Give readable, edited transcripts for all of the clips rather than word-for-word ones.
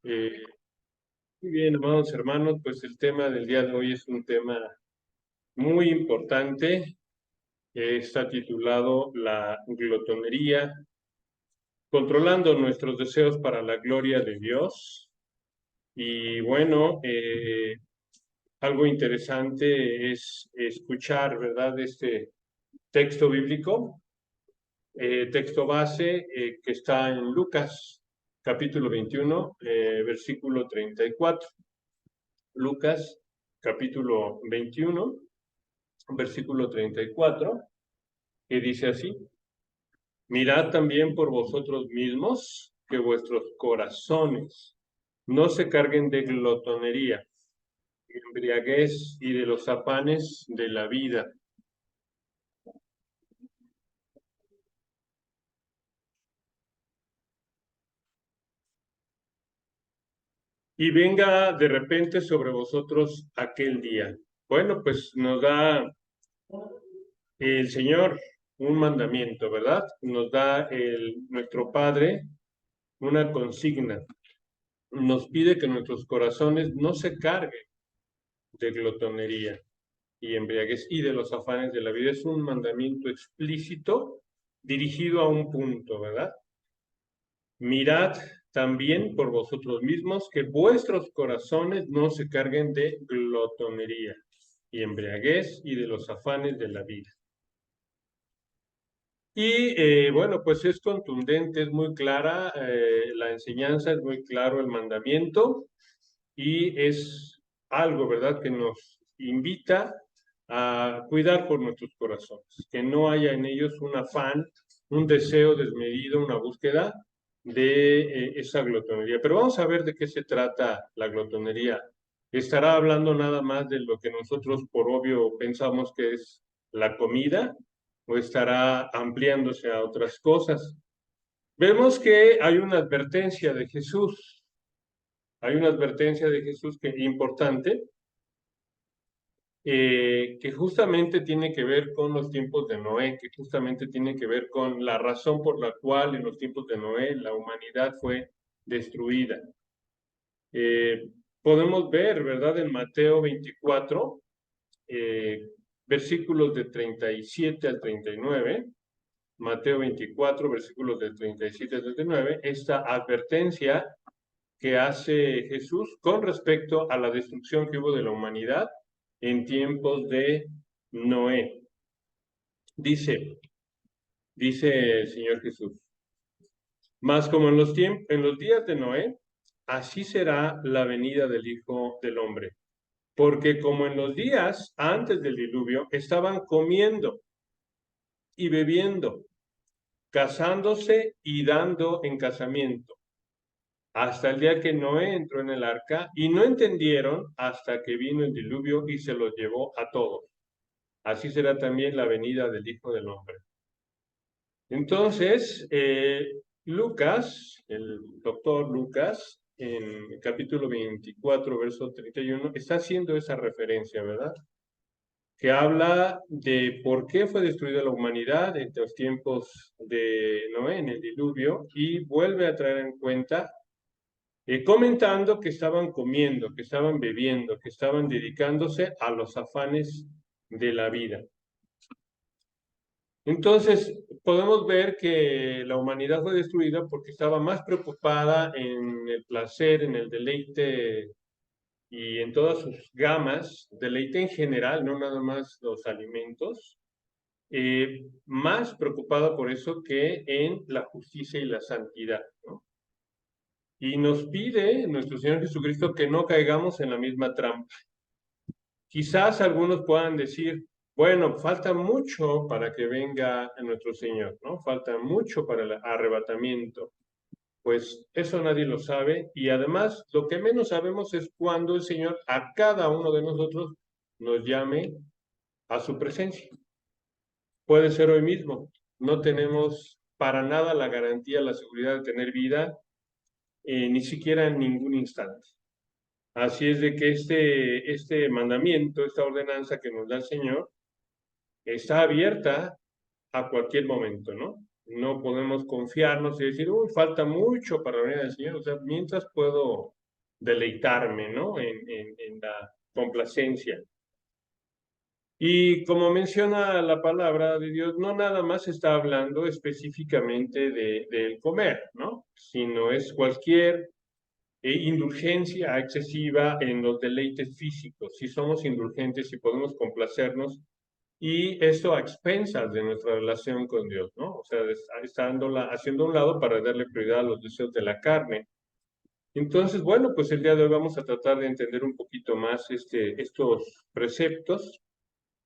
Eh, Muy bien, amados hermanos, pues el tema del día de hoy es un tema muy importante. Está titulado La glotonería, controlando nuestros deseos para la gloria de Dios. Y bueno, algo interesante es escuchar, ¿verdad?, este texto bíblico, texto base que está en Lucas, capítulo 21, versículo 34. Lucas, capítulo 21, versículo 34, que dice así: Mirad también por vosotros mismos que vuestros corazones no se carguen de glotonería, embriaguez y de los afanes de la vida. Y venga de repente sobre vosotros aquel día. Bueno, pues nos da el Señor un mandamiento, ¿verdad? Nos da nuestro Padre una consigna. Nos pide que nuestros corazones no se carguen de glotonería y embriaguez y de los afanes de la vida. Es un mandamiento explícito dirigido a un punto, ¿verdad? Mirad también por vosotros mismos que vuestros corazones no se carguen de glotonería y embriaguez y de los afanes de la vida. Y bueno, pues es contundente, es muy clara la enseñanza, es muy claro el mandamiento y es algo, ¿verdad?, que nos invita a cuidar por nuestros corazones, que no haya en ellos un afán, un deseo desmedido, una búsqueda de esa glotonería. Pero vamos a ver de qué se trata la glotonería. ¿Estará hablando nada más de lo que nosotros por obvio pensamos que es la comida o estará ampliándose a otras cosas? Vemos que hay una advertencia de Jesús. Hay una advertencia de Jesús que importante, que justamente tiene que ver con los tiempos de Noé, que justamente tiene que ver con la razón por la cual en los tiempos de Noé la humanidad fue destruida. Podemos ver, ¿verdad?, en Mateo 24, versículos de 37 al 39, Mateo 24, versículos de 37 al 39, esta advertencia que hace Jesús con respecto a la destrucción que hubo de la humanidad en tiempos de Noé. Dice el Señor Jesús: Mas como en los días de Noé, así será la venida del Hijo del Hombre. Porque como en los días antes del diluvio, estaban comiendo y bebiendo, casándose y dando en casamiento, hasta el día que Noé entró en el arca, y no entendieron hasta que vino el diluvio y se los llevó a todos. Así será también la venida del Hijo del Hombre. Entonces, Lucas, el doctor Lucas, en el capítulo 24, verso 31, está haciendo esa referencia, ¿verdad?, que habla de por qué fue destruida la humanidad en los tiempos de Noé, en el diluvio, y vuelve a traer en cuenta comentando que estaban comiendo, que estaban bebiendo, que estaban dedicándose a los afanes de la vida. Entonces, podemos ver que la humanidad fue destruida porque estaba más preocupada en el placer, en el deleite y en todas sus gamas, deleite en general, no nada más los alimentos, más preocupada por eso que en la justicia y la santidad, ¿no? Y nos pide nuestro Señor Jesucristo que no caigamos en la misma trampa. Quizás algunos puedan decir, bueno, falta mucho para que venga nuestro Señor, ¿no? Falta mucho para el arrebatamiento. Pues eso nadie lo sabe y además lo que menos sabemos es cuándo el Señor a cada uno de nosotros nos llame a su presencia. Puede ser hoy mismo. No tenemos para nada la garantía, la seguridad de tener vida, ni siquiera en ningún instante. Así es de que este mandamiento, esta ordenanza que nos da el Señor, está abierta a cualquier momento, ¿no? No podemos confiarnos y decir, uy, falta mucho para la venida del Señor. O sea, mientras puedo deleitarme, ¿no? En la complacencia. Y como menciona la palabra de Dios, no nada más está hablando específicamente del comer, ¿no? Sino es cualquier indulgencia excesiva en los deleites físicos. Si somos indulgentes y podemos complacernos, y esto a expensas de nuestra relación con Dios, ¿no? O sea, haciendo a un lado para darle prioridad a los deseos de la carne. Entonces, bueno, pues el día de hoy vamos a tratar de entender un poquito más estos preceptos,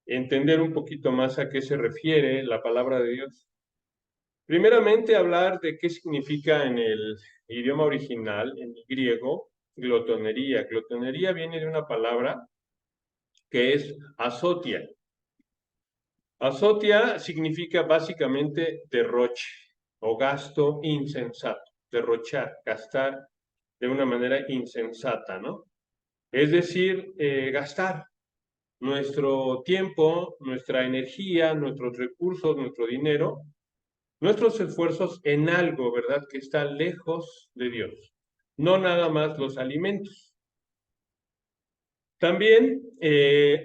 entender un poquito más a qué se refiere la palabra de Dios. Primeramente, hablar de qué significa en el idioma original, en el griego, glotonería. Glotonería viene de una palabra que es azotia. Azotia significa básicamente derroche o gasto insensato, derrochar, gastar de una manera insensata, ¿no? Es decir, gastar nuestro tiempo, nuestra energía, nuestros recursos, nuestro dinero, nuestros esfuerzos en algo, ¿verdad? Que está lejos de Dios. No nada más los alimentos. También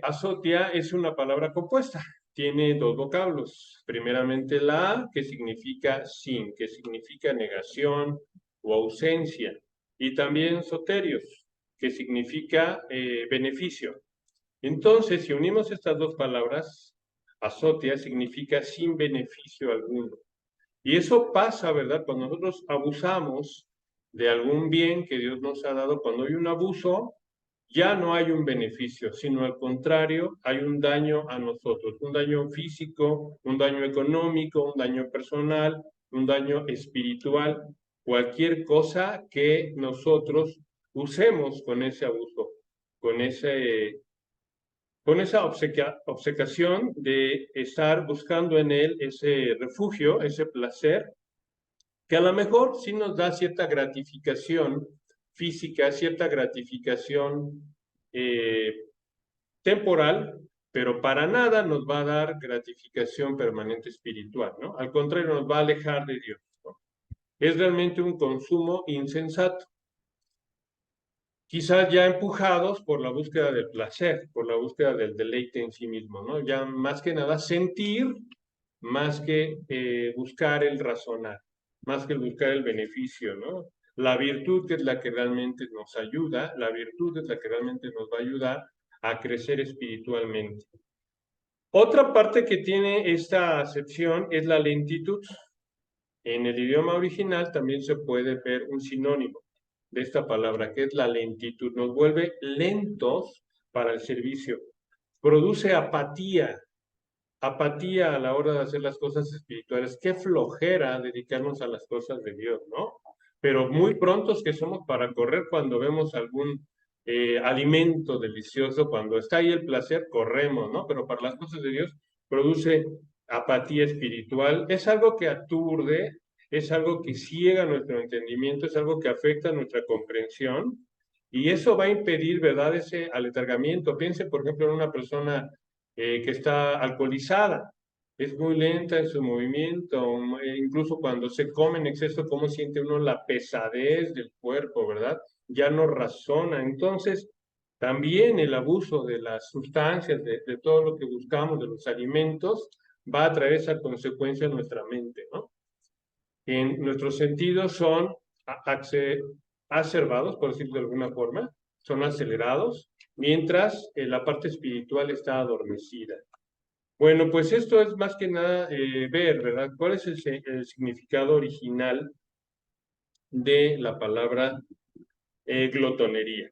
azotia es una palabra compuesta. Tiene dos vocablos. Primeramente la A, que significa sin, que significa negación o ausencia. Y también soterios, que significa beneficio. Entonces, si unimos estas dos palabras, azotia significa sin beneficio alguno. Y eso pasa, ¿verdad? Cuando nosotros abusamos de algún bien que Dios nos ha dado, cuando hay un abuso, ya no hay un beneficio, sino al contrario, hay un daño a nosotros, un daño físico, un daño económico, un daño personal, un daño espiritual, cualquier cosa que nosotros usemos con ese abuso, con esa obcecación de estar buscando en él ese refugio, ese placer, que a lo mejor sí nos da cierta gratificación física, cierta gratificación eh, temporal, pero para nada nos va a dar gratificación permanente espiritual, ¿no? Al contrario, nos va a alejar de Dios, ¿no? Es realmente un consumo insensato, quizás ya empujados por la búsqueda del placer, por la búsqueda del deleite en sí mismo, ¿no? Ya más que nada sentir, más que buscar el razonar, más que buscar el beneficio, ¿no? La virtud que es la que realmente nos ayuda, la virtud es la que realmente nos va a ayudar a crecer espiritualmente. Otra parte que tiene esta acepción es la lentitud. En el idioma original también se puede ver un sinónimo de esta palabra, que es la lentitud. Nos vuelve lentos para el servicio. Produce apatía, apatía a la hora de hacer las cosas espirituales. Qué flojera dedicarnos a las cosas de Dios, ¿no? Pero muy prontos que somos para correr cuando vemos algún alimento delicioso, cuando está ahí el placer, corremos, ¿no? Pero para las cosas de Dios produce apatía espiritual. Es algo que aturde, es algo que ciega nuestro entendimiento, es algo que afecta nuestra comprensión. Y eso va a impedir, ¿verdad?, ese aletargamiento. Piense, por ejemplo, en una persona que está alcoholizada. Es muy lenta en su movimiento, incluso cuando se come en exceso, cómo siente uno la pesadez del cuerpo, ¿verdad? Ya no razona. Entonces, también el abuso de las sustancias, de todo lo que buscamos, de los alimentos, va a traer esa consecuencia en nuestra mente, ¿no? En nuestros sentidos son acerbados, por decirlo de alguna forma, son acelerados, mientras la parte espiritual está adormecida. Bueno, pues esto es más que nada ver, ¿verdad? ¿Cuál es el significado original de la palabra glotonería?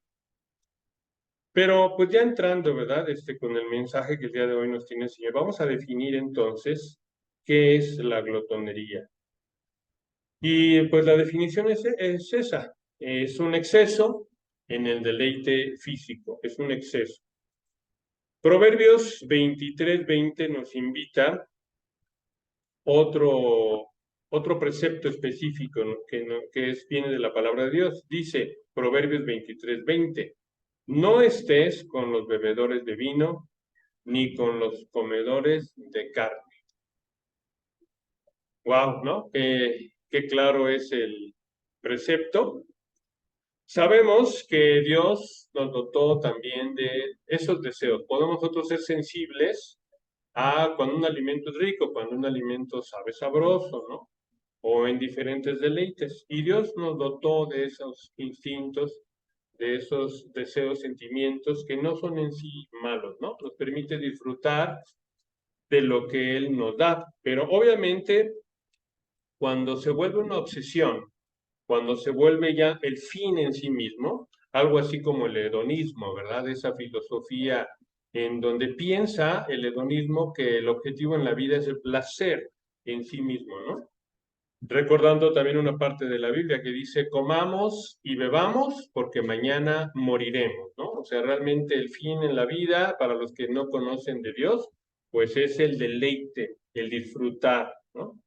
Pero pues ya entrando, ¿verdad? Con el mensaje que el día de hoy nos tiene el Señor, vamos a definir entonces qué es la glotonería. Y pues la definición es esa, es un exceso en el deleite físico, es un exceso. Proverbios 23:20 nos invita otro, otro precepto específico, ¿no? Viene de la palabra de Dios. Dice Proverbios 23:20, no estés con los bebedores de vino, ni con los comedores de carne. Wow, ¿no? Qué claro es el precepto. Sabemos que Dios nos dotó también de esos deseos. Podemos nosotros ser sensibles a cuando un alimento es rico, cuando un alimento sabe sabroso, ¿no? O en diferentes deleites. Y Dios nos dotó de esos instintos, de esos deseos, sentimientos que no son en sí malos, ¿no? Nos permite disfrutar de lo que Él nos da. Pero obviamente, cuando se vuelve una obsesión, cuando se vuelve ya el fin en sí mismo, algo así como el hedonismo, ¿verdad? Esa filosofía en donde piensa el hedonismo que el objetivo en la vida es el placer en sí mismo, ¿no? Recordando también una parte de la Biblia que dice, comamos y bebamos porque mañana moriremos, ¿no? O sea, realmente el fin en la vida, para los que no conocen de Dios, pues es el deleite, el disfrutar, ¿no?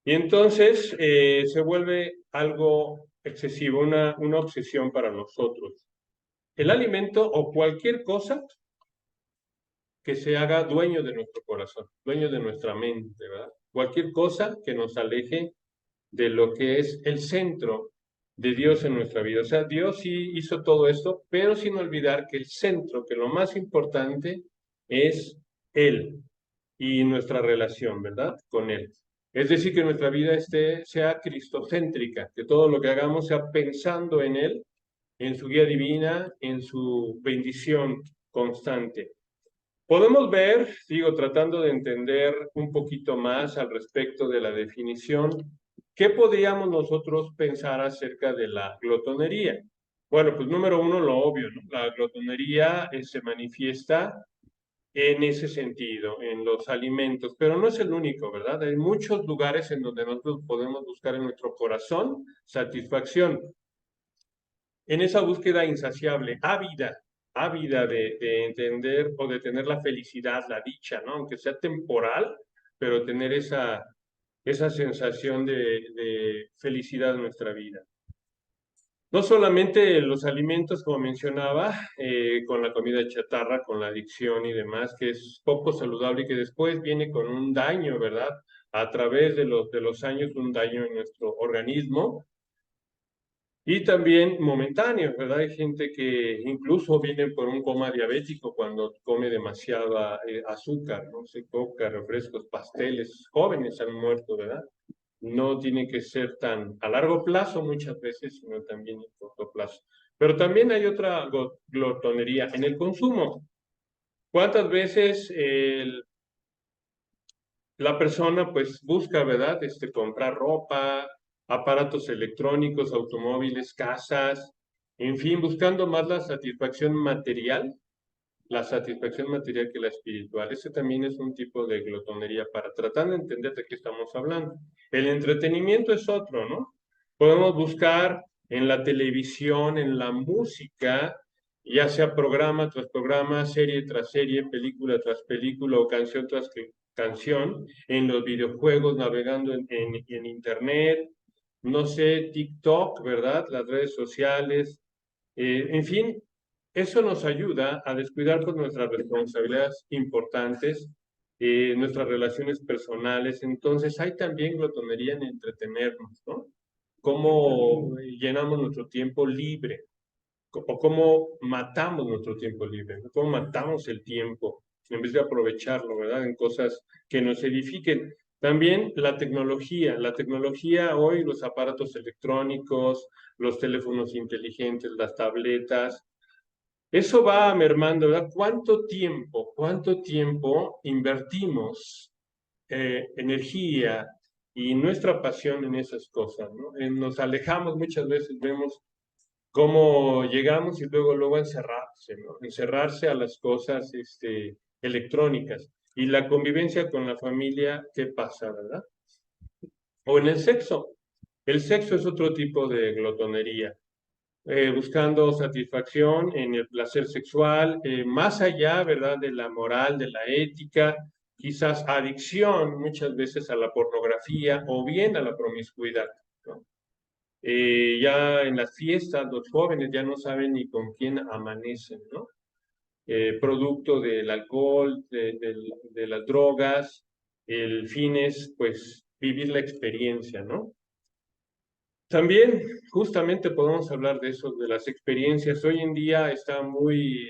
Y entonces se vuelve algo excesivo, una obsesión para nosotros. El alimento o cualquier cosa que se haga dueño de nuestro corazón, dueño de nuestra mente, ¿verdad? Cualquier cosa que nos aleje de lo que es el centro de Dios en nuestra vida. O sea, Dios sí hizo todo esto, pero sin olvidar que el centro, que lo más importante es Él y nuestra relación, ¿verdad? Con Él. Es decir, que nuestra vida sea cristocéntrica, que todo lo que hagamos sea pensando en Él, en su guía divina, en su bendición constante. Podemos ver, sigo tratando de entender un poquito más al respecto de la definición, ¿qué podríamos nosotros pensar acerca de la glotonería? Bueno, pues número uno, lo obvio, ¿no? La glotonería se manifiesta en ese sentido, en los alimentos, pero no es el único, ¿verdad? Hay muchos lugares en donde nosotros podemos buscar en nuestro corazón satisfacción, en esa búsqueda insaciable, ávida de entender o de tener la felicidad, la dicha, ¿no? Aunque sea temporal, pero tener esa sensación de felicidad en nuestra vida. No solamente los alimentos, como mencionaba, con la comida chatarra, con la adicción y demás, que es poco saludable y que después viene con un daño, ¿verdad? A través de los años, un daño en nuestro organismo y también momentáneo, ¿verdad? Hay gente que incluso viene por un coma diabético cuando come demasiada azúcar, ¿no? Se coca, refrescos, pasteles, jóvenes han muerto, ¿verdad? No tiene que ser tan a largo plazo muchas veces, sino también a corto plazo. Pero también hay otra glotonería en el consumo. ¿Cuántas veces la persona pues busca, ¿verdad? Comprar ropa, aparatos electrónicos, automóviles, casas, en fin, buscando más la satisfacción material que la espiritual. Ese también es un tipo de glotonería para tratar de entender de qué estamos hablando. El entretenimiento es otro, ¿no? Podemos buscar en la televisión, en la música, ya sea programa tras programa, serie tras serie, película tras película o canción tras canción, en los videojuegos, navegando en Internet, no sé, TikTok, ¿verdad? Las redes sociales, en fin, eso nos ayuda a descuidar con nuestras responsabilidades importantes, nuestras relaciones personales. Entonces, hay también glotonería en entretenernos, ¿no? Cómo llenamos nuestro tiempo libre, o cómo matamos nuestro tiempo libre, ¿no? Cómo matamos el tiempo en vez de aprovecharlo, ¿verdad? En cosas que nos edifiquen. También la tecnología hoy, los aparatos electrónicos, los teléfonos inteligentes, las tabletas, eso va mermando, ¿verdad? Cuánto tiempo invertimos energía y nuestra pasión en esas cosas, ¿no? Nos alejamos muchas veces, vemos cómo llegamos y luego a encerrarse, ¿no? Encerrarse a las cosas electrónicas. Y la convivencia con la familia, ¿qué pasa, verdad? O en el sexo. El sexo es otro tipo de glotonería, buscando satisfacción en el placer sexual, más allá, ¿verdad?, de la moral, de la ética, quizás adicción muchas veces a la pornografía o bien a la promiscuidad, ¿no? Ya en las fiestas los jóvenes ya no saben ni con quién amanecen, ¿no? Producto del alcohol, de las drogas, el fin es pues vivir la experiencia, ¿no? También, justamente podemos hablar de eso, de las experiencias. Hoy en día está muy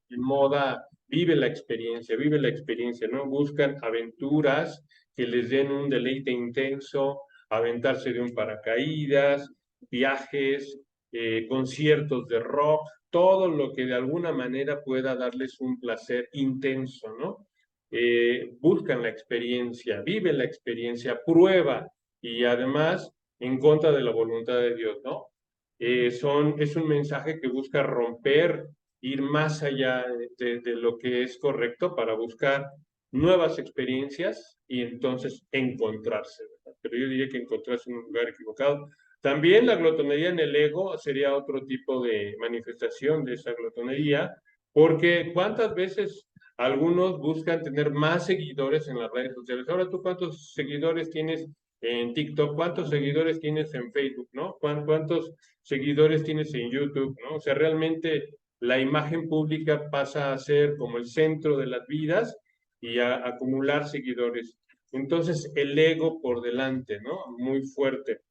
en moda, vive la experiencia, ¿no? Buscan aventuras que les den un deleite intenso, aventarse de un paracaídas, viajes, conciertos de rock, todo lo que de alguna manera pueda darles un placer intenso, ¿no? Buscan la experiencia, vive la experiencia, prueba y además en contra de la voluntad de Dios, ¿no? Es un mensaje que busca romper, ir más allá de lo que es correcto para buscar nuevas experiencias y entonces encontrarse, ¿verdad? Pero yo diría que encontrarse en un lugar equivocado. También la glotonería en el ego sería otro tipo de manifestación de esa glotonería, porque ¿cuántas veces algunos buscan tener más seguidores en las redes sociales? Ahora, ¿tú cuántos seguidores tienes en TikTok? ¿Cuántos seguidores tienes en Facebook, no? ¿Cuántos seguidores tienes en YouTube, no? O sea, realmente la imagen pública pasa a ser como el centro de las vidas y a acumular seguidores. Entonces, el ego por delante, ¿no? Muy fuerte.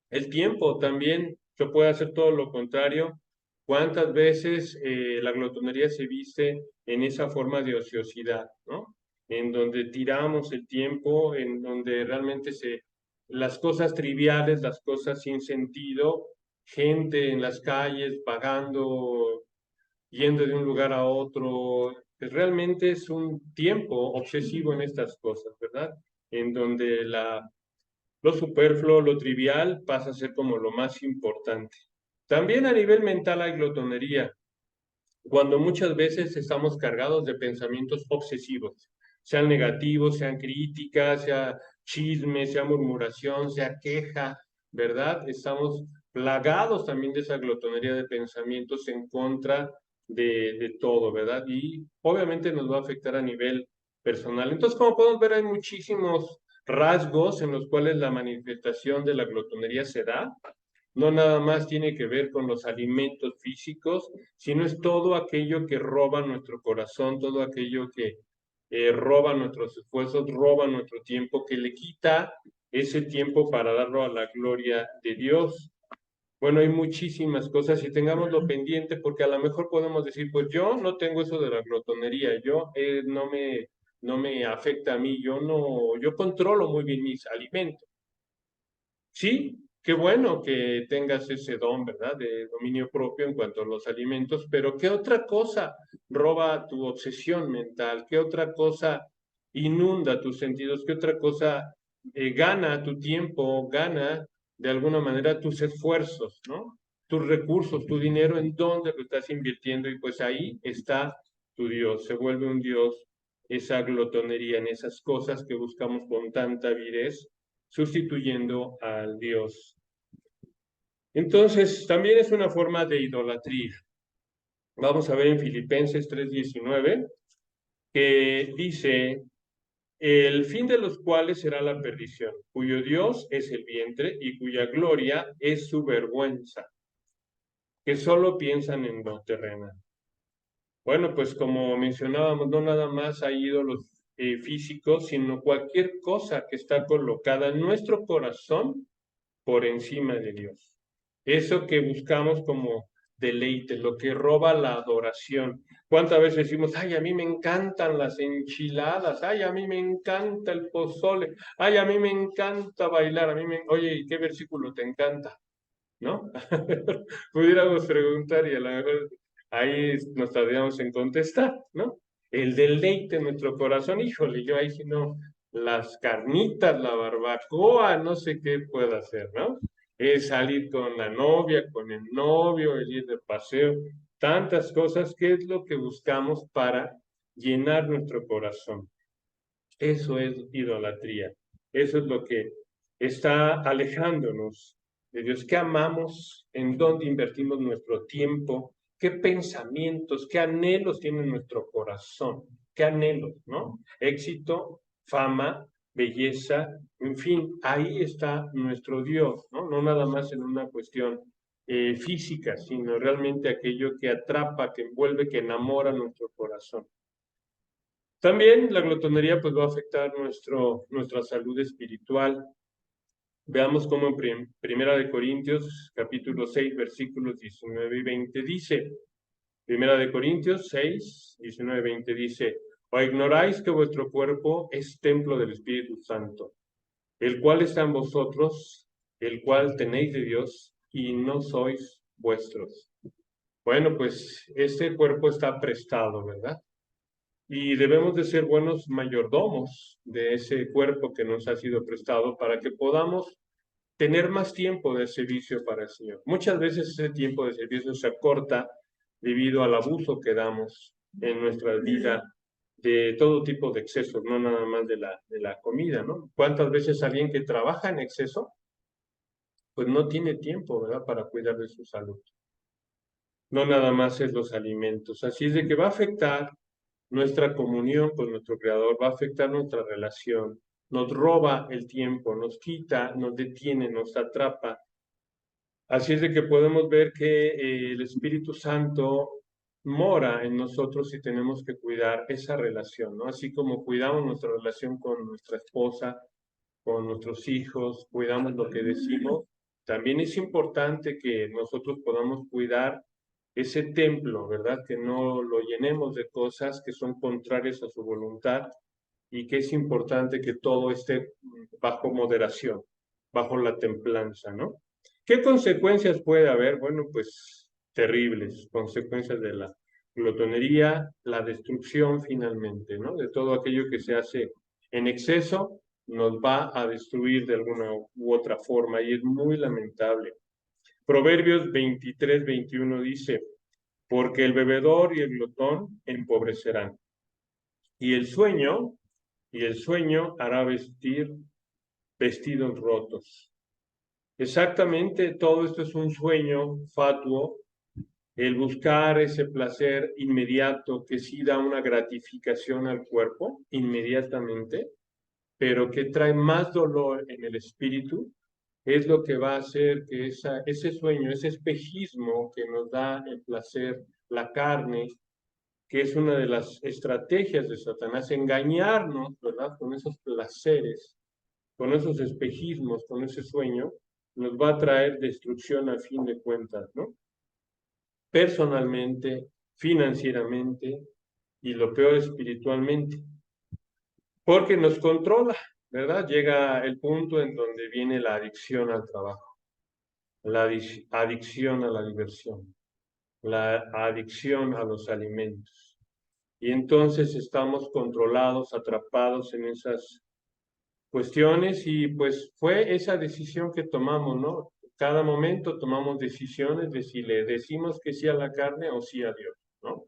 El tiempo también se puede hacer todo lo contrario. ¿Cuántas veces la glotonería se viste en esa forma de ociosidad, ¿no? En donde tiramos el tiempo, en donde realmente las cosas triviales, las cosas sin sentido, gente en las calles pagando, yendo de un lugar a otro, pues realmente es un tiempo obsesivo en estas cosas, ¿verdad? En donde lo superfluo, lo trivial pasa a ser como lo más importante. También a nivel mental hay glotonería, cuando muchas veces estamos cargados de pensamientos obsesivos, sean negativos, sean críticas, sea chisme, sea murmuración, sea queja, ¿verdad? Estamos plagados también de esa glotonería de pensamientos en contra de todo, ¿verdad? Y obviamente nos va a afectar a nivel personal. Entonces, como podemos ver, hay muchísimos rasgos en los cuales la manifestación de la glotonería se da. No nada más tiene que ver con los alimentos físicos, sino es todo aquello que roba nuestro corazón, todo aquello que roba nuestros esfuerzos, roba nuestro tiempo, que le quita ese tiempo para darlo a la gloria de Dios. Bueno, hay muchísimas cosas y tengámoslo pendiente porque a lo mejor podemos decir, pues yo no tengo eso de la glotonería, yo no me afecta a mí, yo controlo muy bien mis alimentos. Sí, qué bueno que tengas ese don, ¿verdad? De dominio propio en cuanto a los alimentos, pero ¿qué otra cosa roba tu obsesión mental? ¿Qué otra cosa inunda tus sentidos? ¿Qué otra cosa gana tu tiempo, gana de alguna manera tus esfuerzos, ¿no? Tus recursos, tu dinero, ¿en dónde lo estás invirtiendo? Y pues ahí está tu Dios, se vuelve un Dios esa glotonería en esas cosas que buscamos con tanta avidez sustituyendo al Dios. Entonces, también es una forma de idolatría. Vamos a ver en Filipenses 3:19, que dice, el fin de los cuales será la perdición, cuyo Dios es el vientre y cuya gloria es su vergüenza, que solo piensan en lo terrenal. Bueno, pues como mencionábamos, no nada más hay ídolos físicos, sino cualquier cosa que está colocada en nuestro corazón por encima de Dios. Eso que buscamos como deleite, lo que roba la adoración. ¿Cuántas veces decimos, ay, a mí me encantan las enchiladas, ay, a mí me encanta el pozole, ay, a mí me encanta bailar, oye, ¿y qué versículo te encanta? ¿No? Pudiéramos preguntar y a lo mejor ahí nos tardamos en contestar, ¿no? El deleite en nuestro corazón, híjole, yo ahí si no, las carnitas, la barbacoa, no sé qué puedo hacer, ¿no? Es salir con la novia, con el novio, el ir de paseo, tantas cosas, ¿qué es lo que buscamos para llenar nuestro corazón? Eso es idolatría. Eso es lo que está alejándonos de Dios. ¿Qué amamos? ¿En dónde invertimos nuestro tiempo? ¿Qué pensamientos, qué anhelos tiene nuestro corazón? ¿Qué anhelos, no? Éxito, fama, belleza, en fin, ahí está nuestro Dios, ¿no? No nada más en una cuestión física, sino realmente aquello que atrapa, que envuelve, que enamora nuestro corazón. También la glotonería pues va a afectar nuestra salud espiritual. Veamos cómo en Primera de Corintios, capítulo 6, versículos 19 y 20 dice, Primera de Corintios 6, 19 y 20 dice, ¿o ignoráis que vuestro cuerpo es templo del Espíritu Santo, el cual está en vosotros, el cual tenéis de Dios, y no sois vuestros? Bueno, pues este cuerpo está prestado, ¿verdad? Y debemos de ser buenos mayordomos de ese cuerpo que nos ha sido prestado para que podamos tener más tiempo de servicio para el Señor. Muchas veces ese tiempo de servicio se acorta debido al abuso que damos en nuestra vida de todo tipo de excesos, no nada más de la comida, ¿no? ¿Cuántas veces alguien que trabaja en exceso, pues no tiene tiempo, ¿verdad?, para cuidar de su salud? No nada más es los alimentos. Así es de que va a afectar nuestra comunión con nuestro Creador, va a afectar nuestra relación, nos roba el tiempo, nos quita, nos detiene, nos atrapa. Así es de que podemos ver que el Espíritu Santo mora en nosotros y tenemos que cuidar esa relación, ¿no? Así como cuidamos nuestra relación con nuestra esposa, con nuestros hijos, cuidamos lo que decimos, también es importante que nosotros podamos cuidar ese templo, ¿verdad? Que no lo llenemos de cosas que son contrarias a su voluntad y que es importante que todo esté bajo moderación, bajo la templanza, ¿no? ¿Qué consecuencias puede haber? Bueno, pues terribles consecuencias de la glotonería, la destrucción finalmente, ¿no? De todo aquello que se hace en exceso nos va a destruir de alguna u otra forma y es muy lamentable. Proverbios 23-21 dice, porque el bebedor y el glotón empobrecerán, y el sueño hará vestir vestidos rotos. Exactamente, todo esto es un sueño fatuo, el buscar ese placer inmediato que sí da una gratificación al cuerpo inmediatamente, pero que trae más dolor en el espíritu, es lo que va a hacer que ese sueño, ese espejismo que nos da el placer, la carne, que es una de las estrategias de Satanás, engañarnos, ¿verdad?, con esos placeres, con esos espejismos, con ese sueño, nos va a traer destrucción a fin de cuentas, ¿no? Personalmente, financieramente y lo peor espiritualmente, porque nos controla, ¿verdad? Llega el punto en donde viene la adicción al trabajo, la adicción a la diversión, la adicción a los alimentos. Y entonces estamos controlados, atrapados en esas cuestiones y pues fue esa decisión que tomamos, ¿no? Cada momento tomamos decisiones de si le decimos que sí a la carne o sí a Dios, ¿no?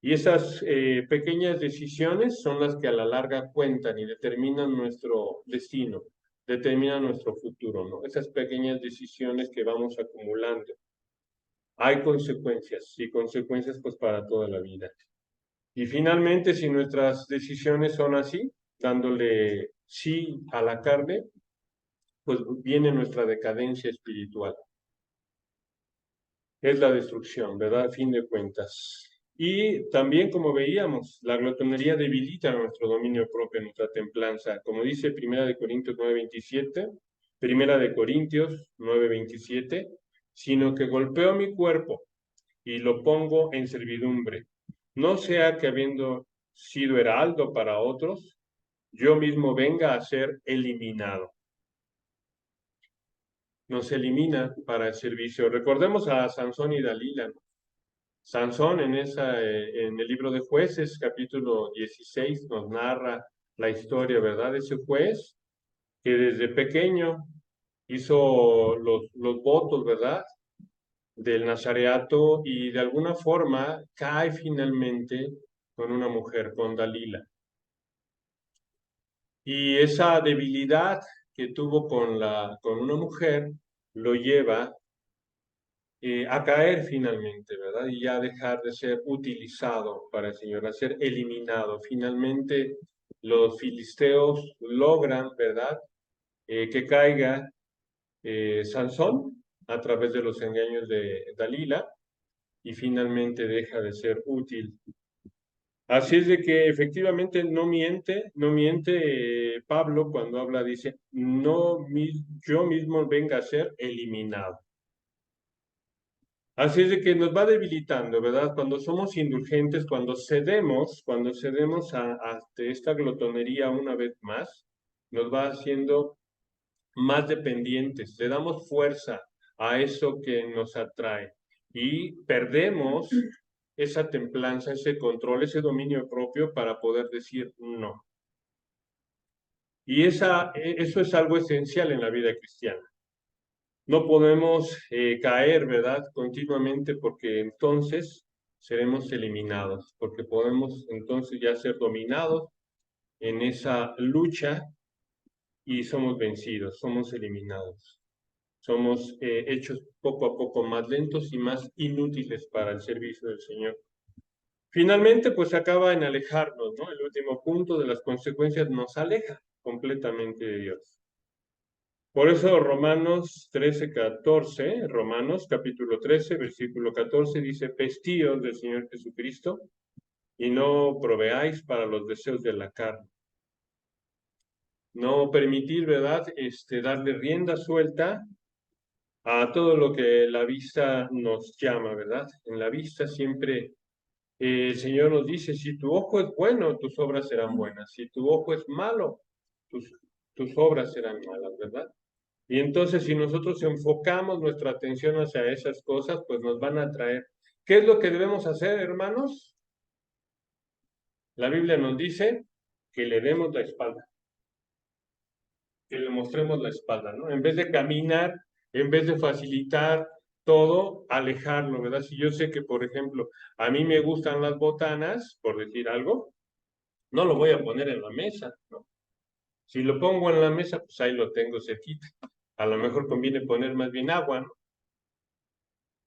Y esas pequeñas decisiones son las que a la larga cuentan y determinan nuestro destino, determinan nuestro futuro, ¿no? Esas pequeñas decisiones que vamos acumulando. Hay consecuencias y consecuencias pues para toda la vida. Y finalmente, si nuestras decisiones son así, dándole sí a la carne, pues viene nuestra decadencia espiritual. Es la destrucción, ¿verdad? A fin de cuentas. Y también, como veíamos, la glotonería debilita nuestro dominio propio, nuestra templanza. Como dice Primera de Corintios 9:27, Primera de Corintios 9:27, sino que golpeo mi cuerpo y lo pongo en servidumbre. No sea que habiendo sido heraldo para otros, yo mismo venga a ser eliminado. Nos elimina para el servicio. Recordemos a Sansón y Dalila, ¿no? Sansón en el libro de Jueces, capítulo 16, nos narra la historia, ¿verdad? De ese juez que desde pequeño hizo los votos, ¿verdad?, del nazareato y de alguna forma cae finalmente con una mujer, con Dalila. Y esa debilidad que tuvo con una mujer lo lleva a caer finalmente, ¿verdad? Y ya dejar de ser utilizado para el Señor, a ser eliminado. Finalmente los filisteos logran, ¿verdad?, que caiga Sansón a través de los engaños de Dalila y finalmente deja de ser útil Así es de que efectivamente no miente Pablo cuando habla, dice, no yo mismo venga a ser eliminado. Así es de que nos va debilitando, ¿verdad? Cuando somos indulgentes, cuando cedemos ante esta glotonería una vez más, nos va haciendo más dependientes, le damos fuerza a eso que nos atrae y perdemos esa templanza, ese control, ese dominio propio para poder decir no. Y eso es algo esencial en la vida cristiana. No podemos caer, ¿verdad? Continuamente porque entonces seremos eliminados, porque podemos entonces ya ser dominados en esa lucha y somos vencidos, somos eliminados. Somos hechos poco a poco más lentos y más inútiles para el servicio del Señor. Finalmente, pues acaba en alejarnos, ¿no? El último punto de las consecuencias nos aleja completamente de Dios. Por eso Romanos 13:14, Romanos capítulo 13, versículo 14, dice, vestíos del Señor Jesucristo y no proveáis para los deseos de la carne. No permitir, ¿verdad? Darle rienda suelta a todo lo que la vista nos llama, ¿verdad? En la vista siempre el Señor nos dice, si tu ojo es bueno, tus obras serán buenas. Si tu ojo es malo, tus, tus obras serán malas, ¿verdad? Y entonces si nosotros enfocamos nuestra atención hacia esas cosas, pues nos van a traer. ¿Qué es lo que debemos hacer, hermanos? La Biblia nos dice que le demos la espalda, que le mostremos la espalda, ¿no? En vez de caminar, en vez de facilitar todo, alejarlo, ¿verdad? Si yo sé que, por ejemplo, a mí me gustan las botanas, por decir algo, no lo voy a poner en la mesa, ¿no? Si lo pongo en la mesa, pues ahí lo tengo cerquita. A lo mejor conviene poner más bien agua, ¿no?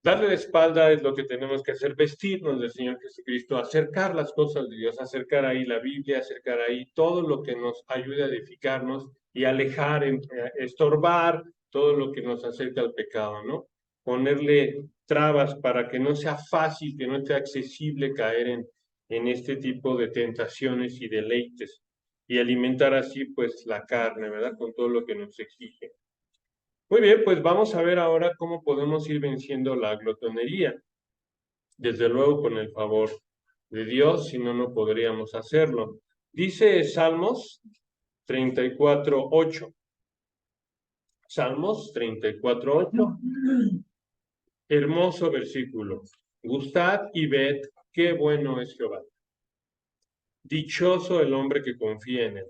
Darle la espalda es lo que tenemos que hacer, vestirnos del Señor Jesucristo, acercar las cosas de Dios, acercar ahí la Biblia, acercar ahí todo lo que nos ayude a edificarnos y alejar, estorbar todo lo que nos acerca al pecado, ¿no? Ponerle trabas para que no sea fácil, que no sea accesible caer en este tipo de tentaciones y deleites y alimentar así pues la carne, ¿verdad? Con todo lo que nos exige. Muy bien, pues vamos a ver ahora cómo podemos ir venciendo la glotonería. Desde luego con el favor de Dios, si no, no podríamos hacerlo. Dice Salmos 34:8. Salmos 34:8. Hermoso versículo. Gustad y ved qué bueno es Jehová. Dichoso el hombre que confía en él.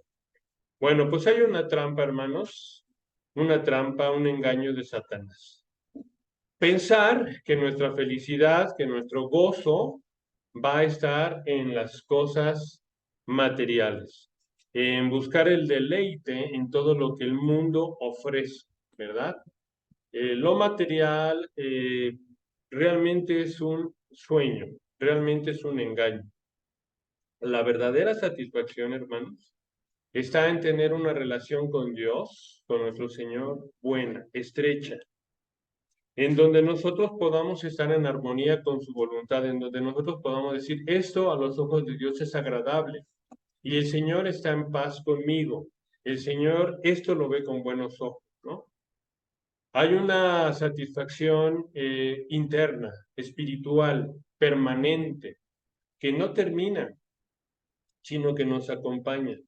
Bueno, pues hay una trampa, hermanos, una trampa, un engaño de Satanás. Pensar que nuestra felicidad, que nuestro gozo va a estar en las cosas materiales, en buscar el deleite en todo lo que el mundo ofrece, ¿verdad? Lo material realmente es un sueño, realmente es un engaño. La verdadera satisfacción, hermanos, está en tener una relación con Dios, con nuestro Señor, buena, estrecha, en donde nosotros podamos estar en armonía con su voluntad, en donde nosotros podamos decir, esto a los ojos de Dios es agradable y el Señor está en paz conmigo. El Señor esto lo ve con buenos ojos, ¿no? Hay una satisfacción interna, espiritual, permanente, que no termina, sino que nos acompaña.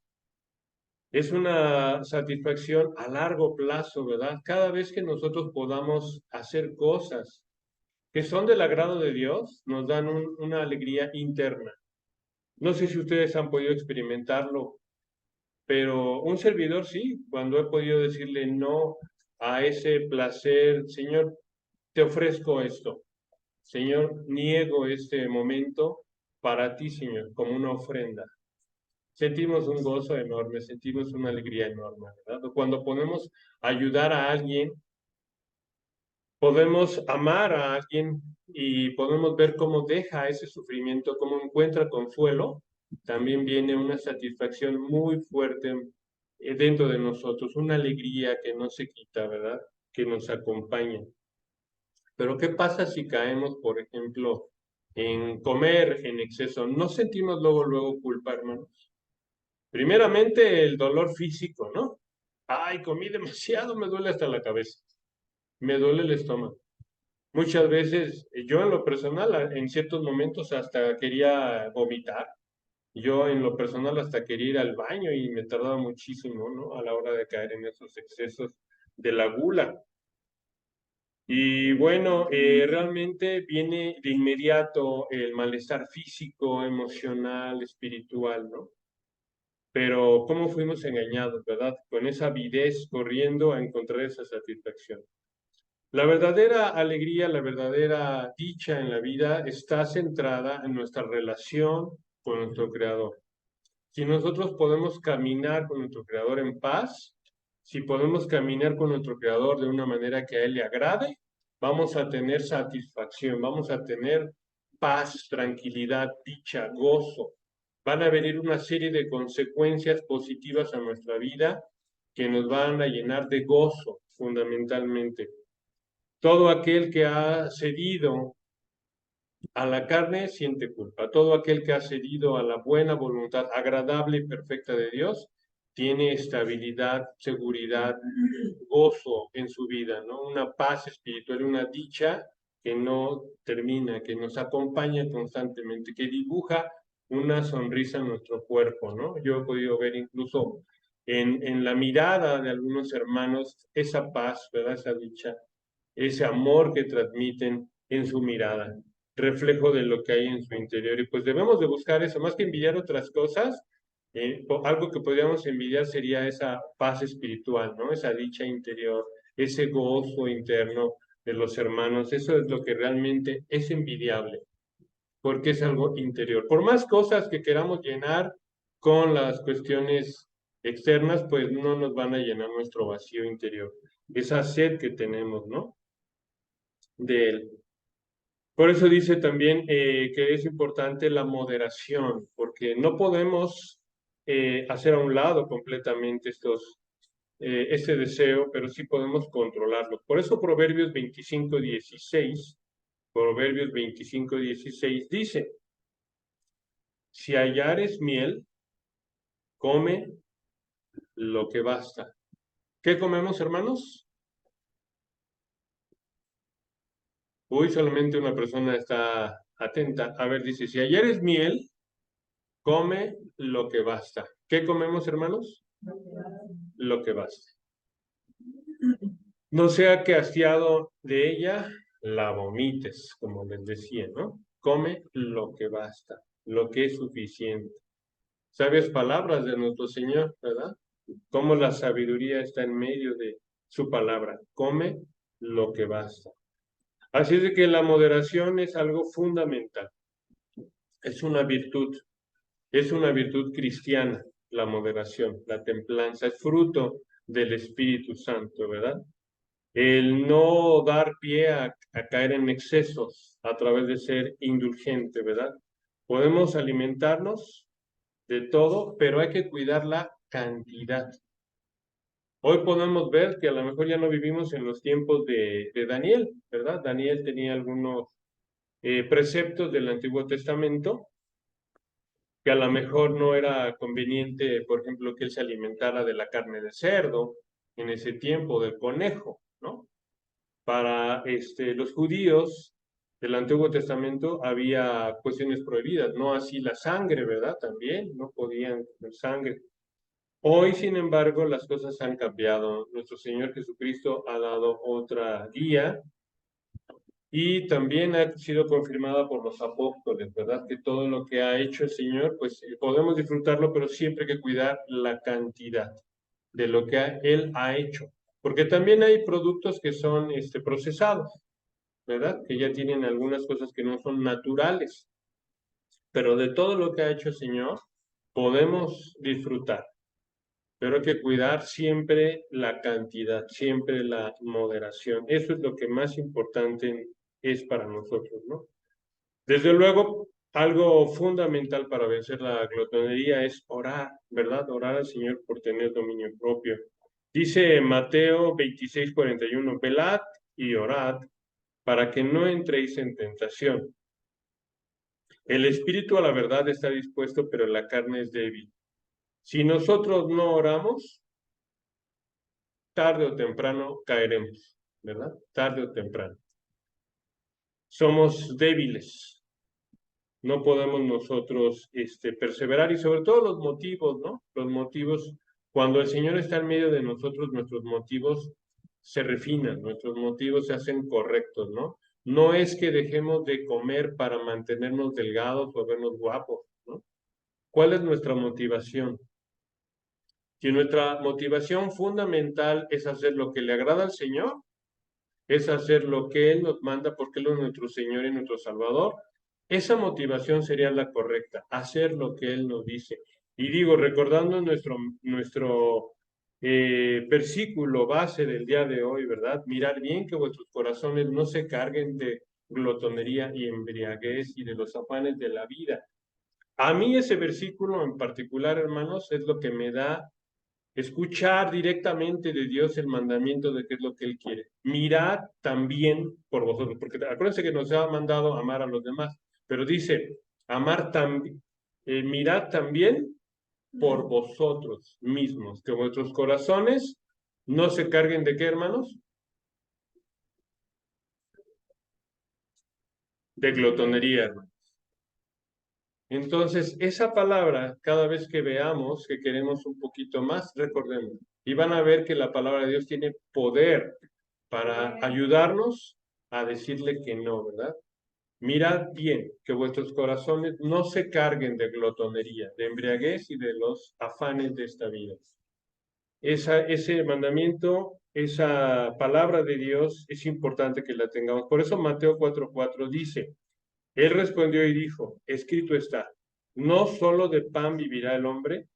Es una satisfacción a largo plazo, ¿verdad? Cada vez que nosotros podamos hacer cosas que son del agrado de Dios, nos dan una alegría interna. No sé si ustedes han podido experimentarlo, pero un servidor sí, cuando he podido decirle no a ese placer, Señor, te ofrezco esto. Señor, niego este momento para ti, Señor, como una ofrenda. Sentimos un gozo enorme, sentimos una alegría enorme, ¿verdad? O cuando podemos ayudar a alguien, podemos amar a alguien y podemos ver cómo deja ese sufrimiento, cómo encuentra consuelo, también viene una satisfacción muy fuerte dentro de nosotros, una alegría que no se quita, ¿verdad? Que nos acompaña. Pero ¿qué pasa si caemos, por ejemplo, en comer en exceso, no sentimos luego culpa, hermanos. Primeramente el dolor físico, ¿no? Ay, comí demasiado, me duele hasta la cabeza, me duele el estómago. Muchas veces, yo en lo personal, en ciertos momentos hasta quería vomitar. Yo en lo personal hasta quería ir al baño y me tardaba muchísimo, ¿no? A la hora de caer en esos excesos de la gula. Y bueno, realmente viene de inmediato el malestar físico, emocional, espiritual, ¿no? Pero ¿cómo fuimos engañados, verdad? Con esa avidez corriendo a encontrar esa satisfacción. La verdadera alegría, la verdadera dicha en la vida está centrada en nuestra relación con nuestro Creador. Si nosotros podemos caminar con nuestro Creador en paz, si podemos caminar con nuestro Creador de una manera que a Él le agrade, vamos a tener satisfacción, vamos a tener paz, tranquilidad, dicha, gozo. Van a venir una serie de consecuencias positivas a nuestra vida que nos van a llenar de gozo, fundamentalmente. Todo aquel que ha cedido a la carne siente culpa. Todo aquel que ha cedido a la buena voluntad agradable y perfecta de Dios tiene estabilidad, seguridad, gozo en su vida, ¿no? Una paz espiritual, una dicha que no termina, que nos acompaña constantemente, que dibuja una sonrisa en nuestro cuerpo, ¿no? Yo he podido ver incluso en la mirada de algunos hermanos esa paz, ¿verdad? Esa dicha, ese amor que transmiten en su mirada, reflejo de lo que hay en su interior. Y pues debemos de buscar eso, más que envidiar otras cosas, algo que podríamos envidiar sería esa paz espiritual, ¿no? Esa dicha interior, ese gozo interno de los hermanos. Eso es lo que realmente es envidiable, porque es algo interior. Por más cosas que queramos llenar con las cuestiones externas, pues no nos van a llenar nuestro vacío interior, esa sed que tenemos, ¿no? De él. Por eso dice también que es importante la moderación, porque no podemos hacer a un lado completamente este deseo, pero sí podemos controlarlo. Por eso Proverbios 25:16 dice, si hallares miel, come lo que basta. ¿Qué comemos, hermanos? Uy, solamente una persona está atenta. A ver, dice, si hallares miel, come lo que basta. ¿Qué comemos, hermanos? Lo que basta. No sea que hastiado de ella la vomites, como les decía, ¿no? Come lo que basta, lo que es suficiente. Sabias palabras de nuestro Señor, ¿verdad? Cómo la sabiduría está en medio de su palabra. Come lo que basta. Así es de que la moderación es algo fundamental. Es una virtud cristiana, la moderación, la templanza, es fruto del Espíritu Santo, ¿verdad? El no dar pie a caer en excesos a través de ser indulgente, ¿verdad? Podemos alimentarnos de todo, pero hay que cuidar la cantidad. Hoy podemos ver que a lo mejor ya no vivimos en los tiempos de Daniel, ¿verdad? Daniel tenía algunos preceptos del Antiguo Testamento que a lo mejor no era conveniente, por ejemplo, que él se alimentara de la carne de cerdo en ese tiempo, del conejo, ¿no? Para los judíos del Antiguo Testamento había cuestiones prohibidas, no así la sangre, ¿verdad? También no podían comer sangre. Hoy, sin embargo, las cosas han cambiado. Nuestro Señor Jesucristo ha dado otra guía y también ha sido confirmada por los apóstoles, ¿verdad? Que todo lo que ha hecho el Señor, pues podemos disfrutarlo, pero siempre hay que cuidar la cantidad de lo que Él ha hecho. Porque también hay productos que son procesados, ¿verdad? Que ya tienen algunas cosas que no son naturales. Pero de todo lo que ha hecho el Señor, podemos disfrutar. Pero hay que cuidar siempre la cantidad, siempre la moderación. Eso es lo que más importante es para nosotros, ¿no? Desde luego, algo fundamental para vencer la glotonería es orar, ¿verdad? Orar al Señor por tener dominio propio. Dice Mateo 26:41, velad y orad para que no entréis en tentación. El espíritu a la verdad está dispuesto, pero la carne es débil. Si nosotros no oramos, tarde o temprano caeremos, ¿verdad? Tarde o temprano. Somos débiles, no podemos nosotros perseverar y sobre todo los motivos, ¿no? Los motivos, cuando el Señor está en medio de nosotros, nuestros motivos se refinan, nuestros motivos se hacen correctos, ¿no? No es que dejemos de comer para mantenernos delgados o vernos guapos, ¿no? ¿Cuál es nuestra motivación? Si nuestra motivación fundamental es hacer lo que le agrada al Señor, es hacer lo que Él nos manda porque Él es nuestro Señor y nuestro Salvador, esa motivación sería la correcta, hacer lo que Él nos dice. Y digo, recordando nuestro versículo base del día de hoy, ¿verdad? Mirar bien que vuestros corazones no se carguen de glotonería y embriaguez y de los afanes de la vida. A mí ese versículo en particular, hermanos, es lo que me da escuchar directamente de Dios el mandamiento de qué es lo que Él quiere. Mirad también por vosotros, porque acuérdense que nos ha mandado amar a los demás, pero dice, amar también, mirad también por vosotros mismos, que vuestros corazones no se carguen de qué, hermanos? De glotonería, hermanos. Entonces, esa palabra, cada vez que veamos que queremos un poquito más, recordemos. Y van a ver que la palabra de Dios tiene poder para ayudarnos a decirle que no, ¿verdad? Mirad bien que vuestros corazones no se carguen de glotonería, de embriaguez y de los afanes de esta vida. Ese mandamiento, esa palabra de Dios es importante que la tengamos. Por eso Mateo 4:4 dice, Él respondió y dijo, escrito está, no solo de pan vivirá el hombre,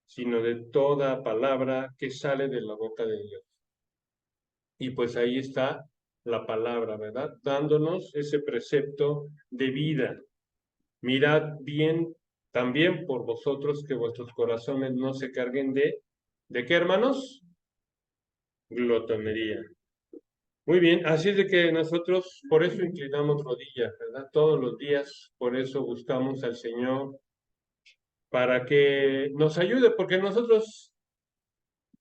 sino de toda palabra que sale de la boca de Dios. Y pues ahí está la palabra, ¿verdad? Dándonos ese precepto de vida. Mirad bien también por vosotros que vuestros corazones no se carguen ¿de qué, hermanos? Glotonería. Muy bien, así es de que nosotros por eso inclinamos rodillas, ¿verdad? Todos los días, por eso buscamos al Señor para que nos ayude, porque nosotros,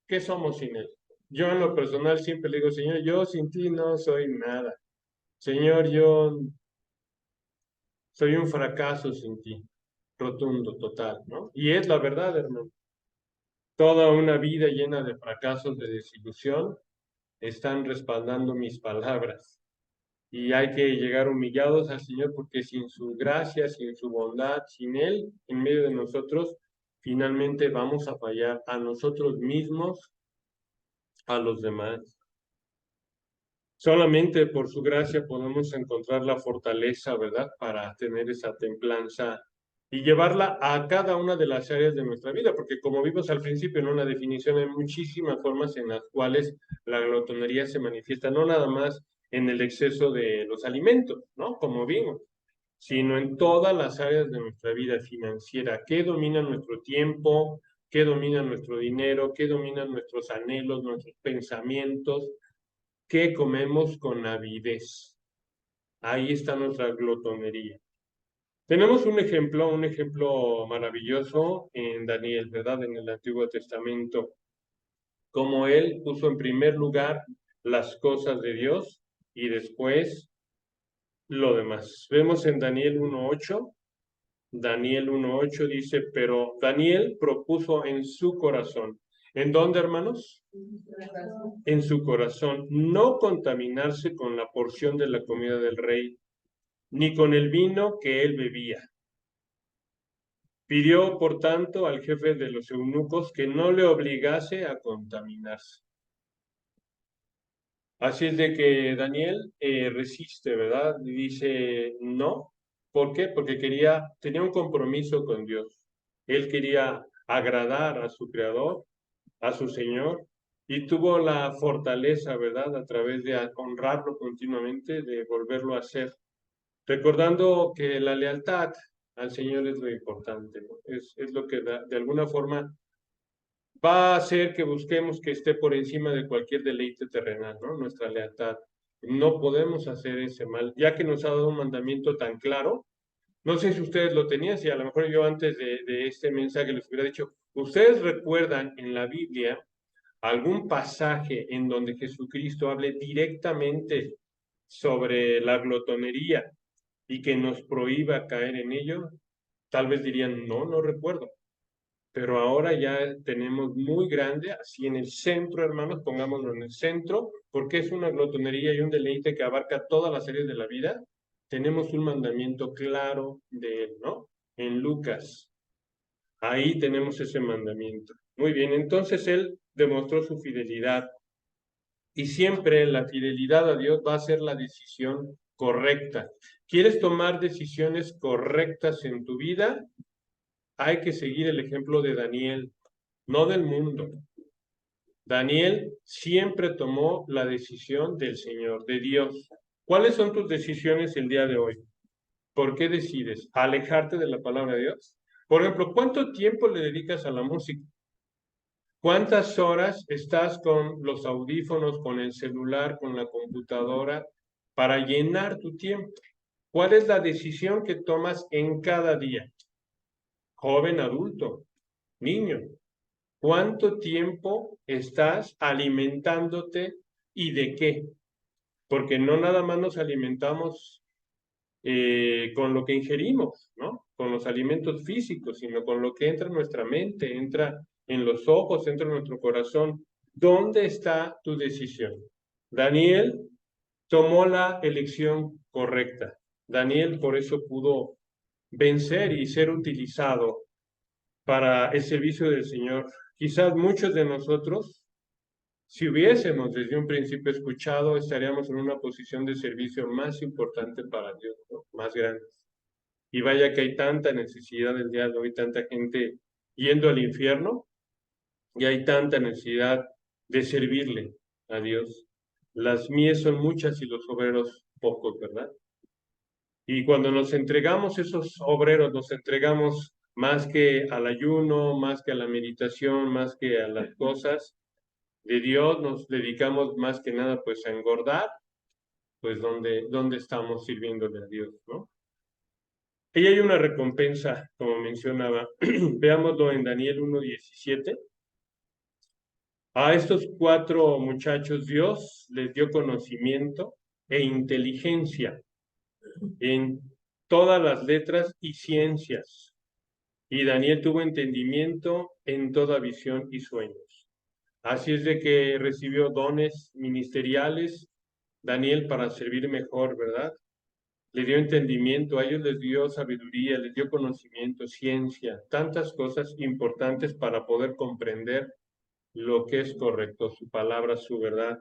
¿qué somos sin Él? Yo en lo personal siempre le digo, Señor, yo sin ti no soy nada. Señor, yo soy un fracaso sin ti, rotundo, total, ¿no? Y es la verdad, hermano. Toda una vida llena de fracasos, de desilusión, están respaldando mis palabras. Y hay que llegar humillados al Señor porque sin su gracia, sin su bondad, sin Él en medio de nosotros, finalmente vamos a fallar a nosotros mismos, a los demás. Solamente por su gracia podemos encontrar la fortaleza, ¿verdad? Para tener esa templanza y llevarla a cada una de las áreas de nuestra vida, porque como vimos al principio en una definición, hay muchísimas formas en las cuales la glotonería se manifiesta, no nada más en el exceso de los alimentos, ¿no? Como vimos, sino en todas las áreas de nuestra vida financiera, que domina nuestro tiempo, que domina nuestro dinero, que domina nuestros anhelos, nuestros pensamientos, que comemos con avidez. Ahí está nuestra glotonería. Tenemos un ejemplo maravilloso en Daniel, ¿verdad? En el Antiguo Testamento, como él puso en primer lugar las cosas de Dios y después lo demás. Vemos en Daniel 1:8 dice, pero Daniel propuso en su corazón. ¿En dónde, hermanos? En su corazón, no contaminarse con la porción de la comida del rey, ni con el vino que él bebía. Pidió, por tanto, al jefe de los eunucos que no le obligase a contaminarse. Así es de que Daniel resiste, ¿verdad? Y dice no. ¿Por qué? Porque tenía un compromiso con Dios. Él quería agradar a su creador, a su Señor, y tuvo la fortaleza, ¿verdad? A través de honrarlo continuamente, de volverlo a hacer. Recordando que la lealtad al Señor es lo importante, ¿no? Es lo que de alguna forma va a hacer que busquemos que esté por encima de cualquier deleite terrenal, ¿no? Nuestra lealtad. No podemos hacer ese mal, ya que nos ha dado un mandamiento tan claro, No sé si ustedes lo tenían, si a lo mejor yo antes de este mensaje les hubiera dicho, ¿ustedes recuerdan en la Biblia algún pasaje en donde Jesucristo hable directamente sobre la glotonería y que nos prohíba caer en ello? Tal vez dirían, no, no recuerdo. Pero ahora ya tenemos muy grande, así en el centro, hermanos, pongámoslo en el centro, porque es una glotonería y un deleite que abarca todas las áreas de la vida. Tenemos un mandamiento claro de él, ¿no? En Lucas, ahí tenemos ese mandamiento. Muy bien, entonces él demostró su fidelidad y siempre la fidelidad a Dios va a ser la decisión correcta. ¿Quieres tomar decisiones correctas en tu vida? Hay que seguir el ejemplo de Daniel, no del mundo. Daniel siempre tomó la decisión del Señor, de Dios. ¿Cuáles son tus decisiones el día de hoy? ¿Por qué decides alejarte de la palabra de Dios? Por ejemplo, ¿cuánto tiempo le dedicas a la música? ¿Cuántas horas estás con los audífonos, con el celular, con la computadora para llenar tu tiempo? ¿Cuál es la decisión que tomas en cada día? Joven, adulto, niño. ¿Cuánto tiempo estás alimentándote y de qué? Porque no nada más nos alimentamos con lo que ingerimos, ¿no? Con los alimentos físicos, sino con lo que entra en nuestra mente, entra en los ojos, entra en nuestro corazón. ¿Dónde está tu decisión? Daniel tomó la elección correcta. Daniel por eso pudo vencer y ser utilizado para el servicio del Señor. Quizás muchos de nosotros, si hubiésemos desde un principio escuchado, estaríamos en una posición de servicio más importante para Dios, ¿no? Más grande. Y vaya que hay tanta necesidad el día de hoy, tanta gente yendo al infierno, y hay tanta necesidad de servirle a Dios. Las mies son muchas y los obreros pocos, ¿verdad? Y cuando nos entregamos esos obreros, nos entregamos más que al ayuno, más que a la meditación, más que a las cosas de Dios, nos dedicamos más que nada pues a engordar, pues donde estamos sirviéndole a Dios, ¿no? Y hay una recompensa, como mencionaba, veámoslo en Daniel 1:17. A estos 4 muchachos Dios les dio conocimiento e inteligencia en todas las letras y ciencias. Y Daniel tuvo entendimiento en toda visión y sueños. Así es de que recibió dones ministeriales, Daniel, para servir mejor, ¿verdad? Le dio entendimiento, a ellos les dio sabiduría, les dio conocimiento, ciencia, tantas cosas importantes para poder comprender lo que es correcto, su palabra, su verdad.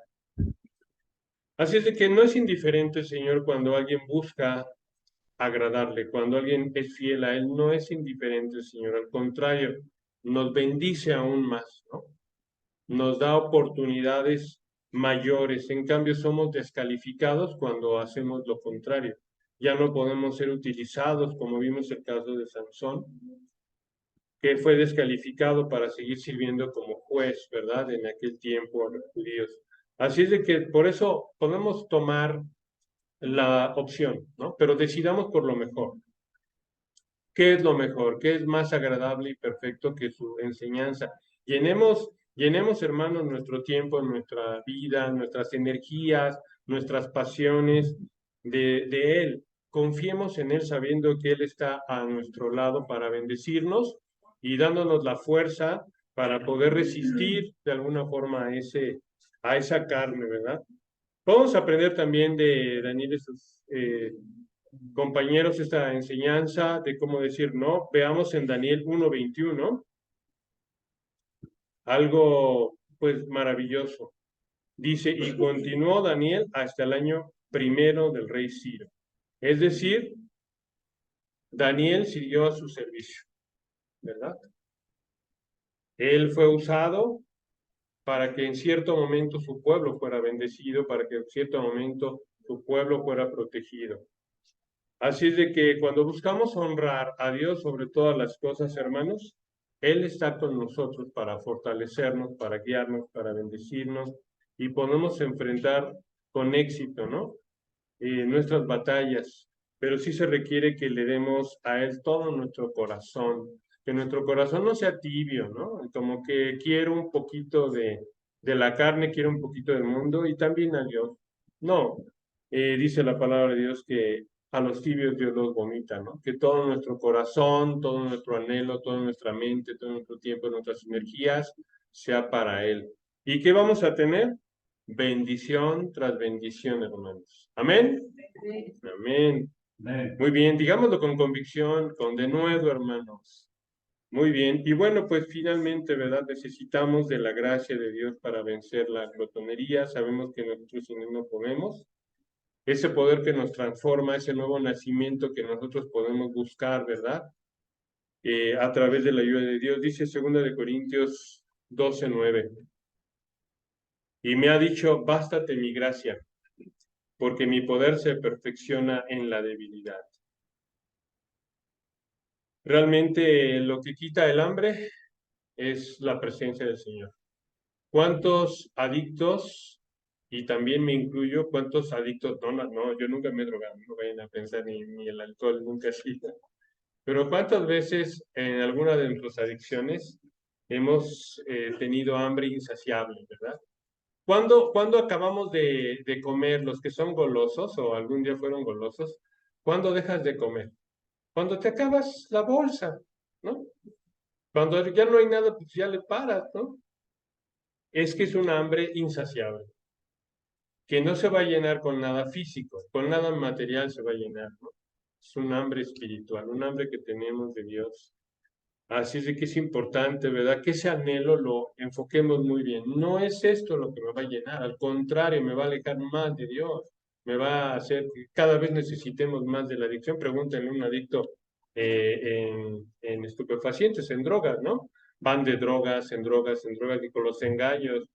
Así es de que no es indiferente, Señor, cuando alguien busca agradarle, cuando alguien es fiel a Él, no es indiferente, Señor, al contrario, nos bendice aún más, ¿no? Nos da oportunidades mayores, en cambio somos descalificados cuando hacemos lo contrario. Ya no podemos ser utilizados, como vimos el caso de Sansón, que fue descalificado para seguir sirviendo como juez, ¿verdad? En aquel tiempo a los judíos. Así es de que por eso podemos tomar la opción, ¿no? Pero decidamos por lo mejor. ¿Qué es lo mejor? ¿Qué es más agradable y perfecto que su enseñanza? Llenemos, hermanos, nuestro tiempo, nuestra vida, nuestras energías, nuestras pasiones de Él. Confiemos en Él sabiendo que Él está a nuestro lado para bendecirnos y dándonos la fuerza para poder resistir de alguna forma a esa carne, ¿verdad? Vamos a aprender también de Daniel y sus compañeros esta enseñanza de cómo decir no. Veamos en Daniel 1:21 algo pues maravilloso. Dice, y continuó Daniel hasta el año primero del rey Ciro. Es decir, Daniel siguió a su servicio, ¿verdad? Él fue usado para que en cierto momento su pueblo fuera bendecido, para que en cierto momento su pueblo fuera protegido. Así es de que cuando buscamos honrar a Dios sobre todas las cosas, hermanos, Él está con nosotros para fortalecernos, para guiarnos, para bendecirnos y podemos enfrentar con éxito, ¿no? Nuestras batallas. pero sí se requiere que le demos a Él todo nuestro corazón, que nuestro corazón no sea tibio, ¿no? Como que quiero un poquito de la carne, quiero un poquito del mundo y también a Dios. No, dice la palabra de Dios que a los tibios Dios los vomita, ¿no? Que todo nuestro corazón, todo nuestro anhelo, toda nuestra mente, todo nuestro tiempo, nuestras energías sea para Él. ¿Y qué vamos a tener? Bendición tras bendición, hermanos. Amén. Amén. Muy bien, digámoslo con convicción, con denuedo, hermanos. Muy bien, y bueno, pues finalmente, ¿verdad? Necesitamos de la gracia de Dios para vencer la glotonería. Sabemos que nosotros sin Él no podemos. Ese poder que nos transforma, ese nuevo nacimiento que nosotros podemos buscar, ¿verdad? A través de la ayuda de Dios. Dice 2 Corintios 12:9. Y me ha dicho, bástate mi gracia, porque mi poder se perfecciona en la debilidad. Realmente lo que quita el hambre es la presencia del Señor. ¿Cuántos adictos, y también me incluyo, cuántos adictos, no, yo nunca me he drogado, no vayan a pensar ni el alcohol, nunca he sido, pero cuántas veces en alguna de nuestras adicciones hemos tenido hambre insaciable, ¿verdad? ¿Cuándo acabamos de comer, los que son golosos o algún día fueron golosos? ¿Cuándo dejas de comer? Cuando te acabas la bolsa, ¿no? Cuando ya no hay nada, pues ya le paras, ¿no? Es que es una hambre insaciable, que no se va a llenar con nada físico, con nada material se va a llenar, ¿no? Es un hambre espiritual, un hambre que tenemos de Dios. Así es de que es importante, ¿verdad? Que ese anhelo lo enfoquemos muy bien. No es esto lo que me va a llenar, al contrario, me va a alejar más de Dios, me va a hacer que cada vez necesitemos más de la adicción. Pregúntenle a un adicto en estupefacientes, en drogas, ¿no? Van de drogas, en drogas, en drogas y con los engaños.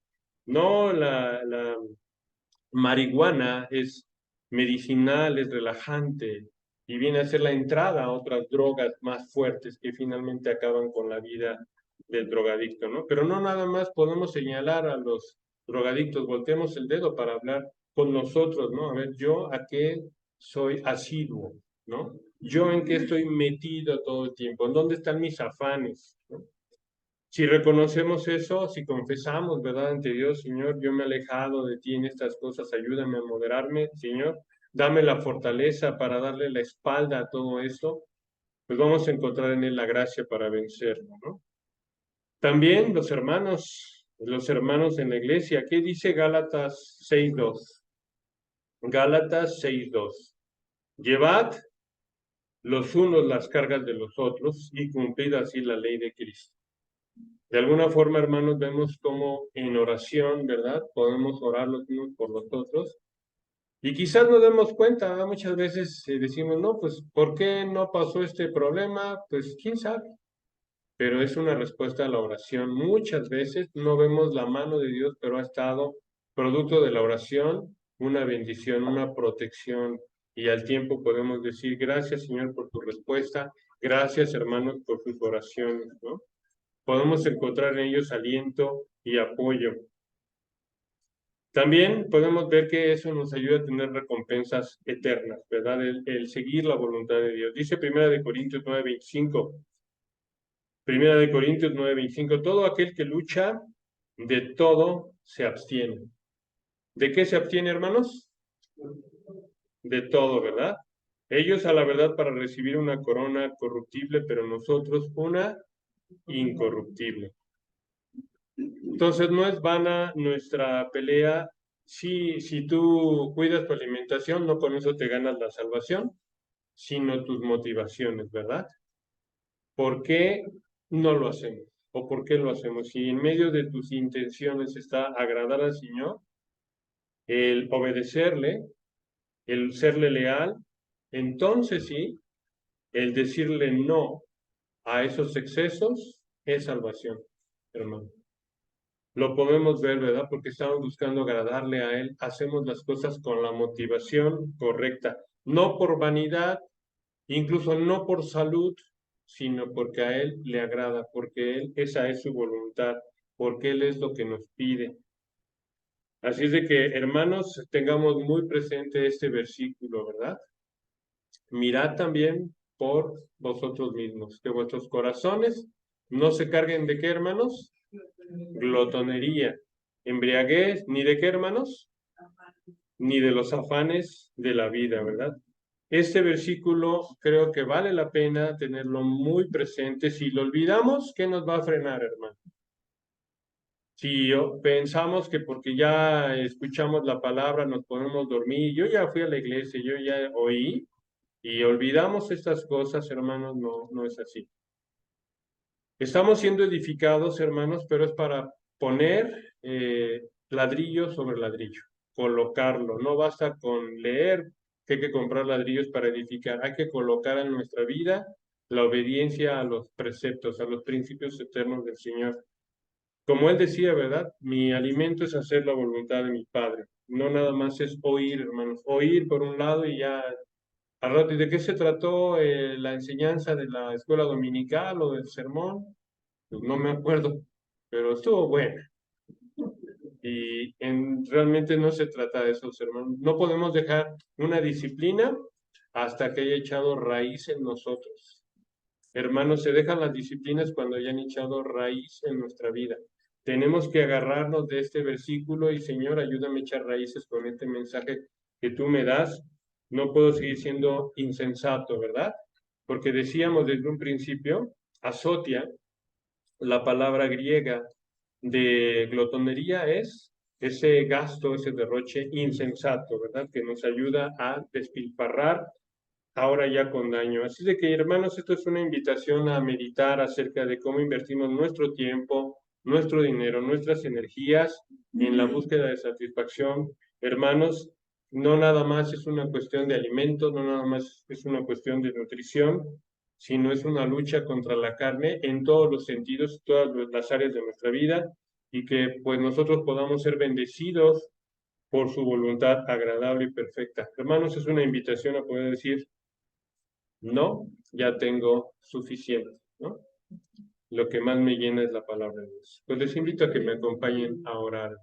No, la marihuana es medicinal, es relajante y viene a ser la entrada a otras drogas más fuertes que finalmente acaban con la vida del drogadicto, ¿no? Pero no nada más podemos señalar a los drogadictos, volteemos el dedo para hablar con nosotros, ¿no? A ver, yo a qué soy asiduo, ¿no? Yo en qué estoy metido todo el tiempo, ¿en dónde están mis afanes? ¿No? Si reconocemos eso, si confesamos, ¿verdad? Ante Dios, Señor, yo me he alejado de ti en estas cosas, ayúdame a moderarme, Señor, dame la fortaleza para darle la espalda a todo esto, pues vamos a encontrar en Él la gracia para vencerlo, ¿no? También los hermanos en la iglesia, ¿qué dice Gálatas 6:2? Gálatas 6:2. Llevad los unos las cargas de los otros y cumplid así la ley de Cristo. De alguna forma, hermanos, vemos cómo en oración, ¿verdad? Podemos orar los unos por los otros. Y quizás nos demos cuenta, ¿verdad? Muchas veces decimos, no, pues, ¿por qué no pasó este problema? Pues, quién sabe. Pero es una respuesta a la oración. Muchas veces no vemos la mano de Dios, pero ha estado producto de la oración, una bendición, una protección. Y al tiempo podemos decir, gracias, Señor, por tu respuesta. Gracias, hermanos, por sus oraciones, ¿no? Podemos encontrar en ellos aliento y apoyo. También podemos ver que eso nos ayuda a tener recompensas eternas, ¿verdad? El seguir la voluntad de Dios. Dice Primera de Corintios 9:25, todo aquel que lucha, de todo se abstiene. ¿De qué se abstiene, hermanos? De todo, ¿verdad? Ellos a la verdad para recibir una corona corruptible, pero nosotros una incorruptible. Entonces no es vana nuestra pelea. Si tú cuidas tu alimentación, no con eso te ganas la salvación, sino tus motivaciones, ¿verdad? ¿Por qué no lo hacemos? ¿O por qué lo hacemos? Si en medio de tus intenciones está agradar al Señor, el obedecerle, el serle leal, entonces sí, el decirle no a esos excesos es salvación, hermano. Lo podemos ver, ¿verdad? Porque estamos buscando agradarle a Él. Hacemos las cosas con la motivación correcta, no por vanidad, incluso no por salud, sino porque a Él le agrada, porque esa es su voluntad, porque Él es lo que nos pide. Así es de que, hermanos, tengamos muy presente este versículo, ¿verdad? mirad también por vosotros mismos, que vuestros corazones no se carguen de qué, hermanos, glotonería, embriaguez, ni de qué, hermanos, ni de los afanes de la vida, ¿verdad? Este versículo creo que vale la pena tenerlo muy presente. Si lo olvidamos, ¿qué nos va a frenar, hermano? Si pensamos que porque ya escuchamos la palabra nos podemos dormir, yo ya fui a la iglesia, yo ya oí, y olvidamos estas cosas, hermanos, no, no es así. Estamos siendo edificados, hermanos, pero es para poner ladrillo sobre ladrillo, colocarlo. No basta con leer que hay que comprar ladrillos para edificar. Hay que colocar en nuestra vida la obediencia a los preceptos, a los principios eternos del Señor. Como él decía, ¿verdad? Mi alimento es hacer la voluntad de mi Padre. No nada más es oír, hermanos. Oír por un lado y ya al rato. ¿Y de qué se trató la enseñanza de la escuela dominical o del sermón? Pues no me acuerdo, pero estuvo buena. Y realmente no se trata de eso, hermanos. No podemos dejar una disciplina hasta que haya echado raíz en nosotros. Hermanos, se dejan las disciplinas cuando hayan echado raíz en nuestra vida. Tenemos que agarrarnos de este versículo y Señor, ayúdame a echar raíces con este mensaje que tú me das. No puedo seguir siendo insensato, ¿verdad? Porque decíamos desde un principio, azotia, la palabra griega de glotonería es ese gasto, ese derroche insensato, ¿verdad? Que nos ayuda a despilfarrar ahora ya con daño. Así de que, hermanos, esto es una invitación a meditar acerca de cómo invertimos nuestro tiempo, nuestro dinero, nuestras energías en la búsqueda de satisfacción. Hermanos, no nada más es una cuestión de alimentos, no nada más es una cuestión de nutrición, sino es una lucha contra la carne en todos los sentidos, todas las áreas de nuestra vida, y que pues nosotros podamos ser bendecidos por su voluntad agradable y perfecta. Hermanos, es una invitación a poder decir, no, ya tengo suficiente, ¿no? Lo que más me llena es la palabra de Dios. Pues les invito a que me acompañen a orar.